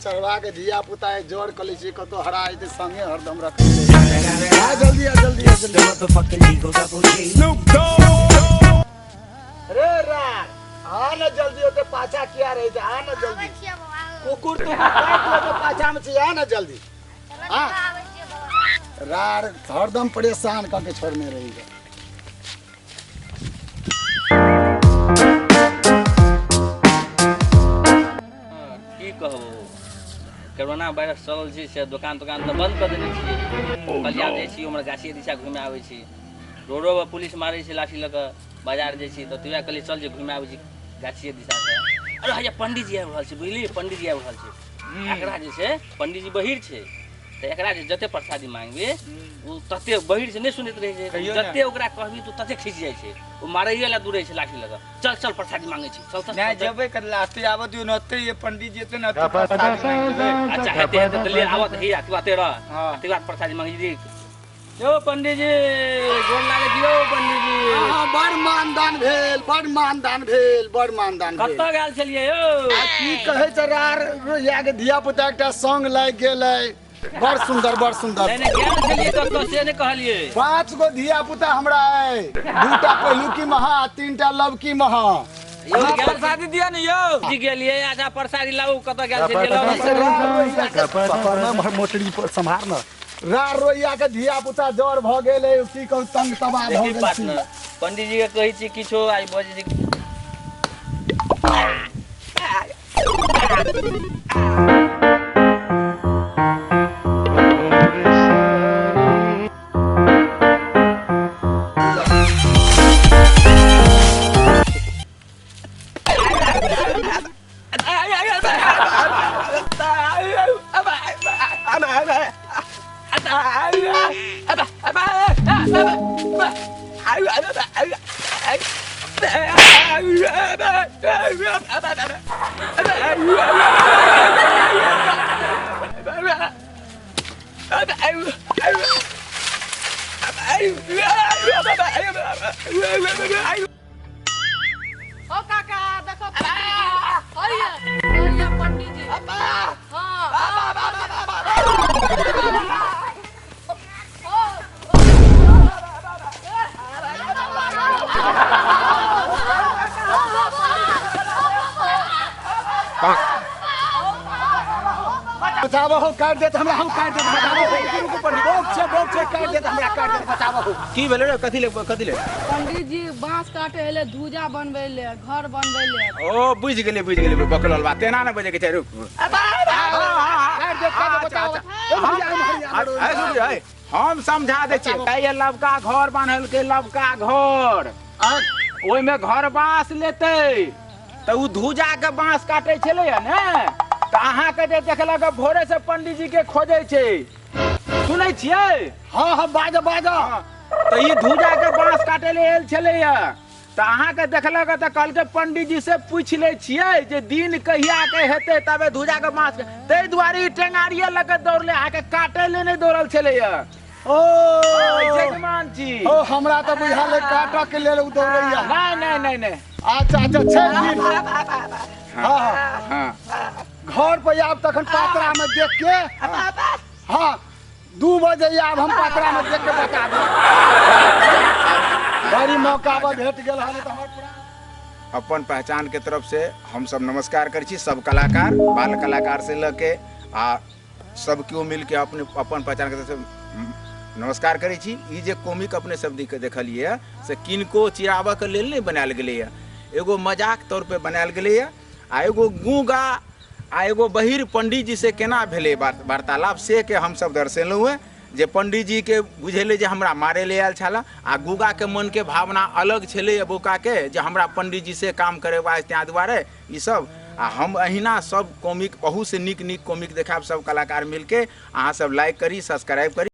चढ़वा के धिया पुता है जोड़ कले छी कतो हरा है ते संगे हरदम रख आ जल्दी आ जल्दी आ जल्दी अरे रा आ न जल्दी होते पाछा किया रहे थे आ न जल्दी कुकुर तू काट ले तो पाछा में छी आ न जल्दी हां रार हरदम परेशान करके छोड़ने रहेगा कोरोना वायरस चलल छै से दुकान तो बंद कर देने छी बलिया जाइ छी हमर गाछी दिशा घुमे आबै छी रोडो पर पुलिस मारै छै लाठी ल के बाजार जाइ छी तो तुया कहली चल जे घुमे आबै छी गाछी दिशा से अरे हया पंडित जी आबि रहल छै बुझली पंडित जी आबि रहल छै एकरा जे छै पंडित जी बहिर छै त एकरा जे जते प्रसादी मांगबे उ तते बहिर से नै सुनैत रहै छै जते ओकरा कहबी तू तते खिच जाइ छै उ मारैये ला दूरै छै लाठी लगा चल चल प्रसादी मांगे छी चल चल नहीं जेबे कर लास्ट आवत यो नते ये पंडित जी तो नते प्रसादी मांगे अच्छा हेते तो ले आवत ही तू आते रह तू बात प्रसादी मांगे जी यो पंडित जी गोर लागे दियो पंडित जी हां बड़ मानदान भेल कत्ता गेल छलिए यो आ की कहै छ रार या के धिया पुता एकटा संग लाग गेलै बड़ सुंदर नहीं गेल छलिए कत्ता से ने कहलिए 5 गो धिया पुता हमरा है 2टा पहिलुकी महा 3टा लवकी महा यो प्रसादी दिया नहीं यो जी गेलिए आजा प्रसादी लाऊ कत्ता गेल छलिए पकड़ना मोटरी पर संभार न रार रोइया के धिया पुता जड़ भ गेलै की कहू तंग तबाह भ गेल पंडित जी के कहै छी किछो आई बजे जी ओ काका देखो अरे पंडित जी बचावो हो काट देत हमरा हम काट देत बचावो बोक से काट देत हमरा काट देत बचावो हो की भेले रे कथि ले पंडित जी बांस काटे हेले धूजा बनबै ले घर बनबै ले ओ बुझ गेले बकलल बात तेना न बजे के छै रुक काट देत बचावो हम समझा दे छियै ये लबका घर बनल के लबका घर ओइ में घर बांस लेते त उ धूजा के बांस काटे छले ने त अहाँ के जे देखलक भोरे से पंडित जी के खोजे छै सुनै छियै हां हां बाजा त ई धूजा के बांस काटे ले आयल छले त अहाँ के देखलक त कल के पंडित जी से पूछ ले छियै जे दिन कहिया के हेते तबे धूजा के बांस तै दुआरी टेंगारिया लगे दौड़ले आके काटे ले नै दौड़ल छले ओ जगमान जी ओ हमरा त बुझाले काटा के लेल उ दौड़ैया नहीं अच्छा छै हां घर पे आब तखन पात्रा में देख के हां 2 बजे आब हम पात्रा में देख के बता दे बड़ी मौका पर भेट गेल हने त हमर पूरा अपन पहचान के तरफ से हम सब नमस्कार करै छी सब कलाकार बाल कलाकार से लेके आ सब केओ मिल के अपने अपन पहचान के तरफ से नमस्कार करै छी ई जे कॉमिक अपने सब देखलिए से किनको चिराबा के लेल नहीं बनायल गेलै एगो मजाक तौर पे बनायल गेलै आ एगो गूंगा आ एगो बहिर पंडित जी से केना भेलै वार्तालाप से के हम सब दर्शेलहुँ है जे पंडित जी के बुझेले जे हमरा मारे ले आयल छला आ गूगा के मन के भावना अलग छले बोका के जे हमरा पंडित जी से काम करे वास्ते दुआरे ई सब आ हम अहिना सब कॉमिक बहुत से नीक कॉमिक देखाब सब कलाकार मिलके अहाँ सब लाइक करी सब्सक्राइब करी।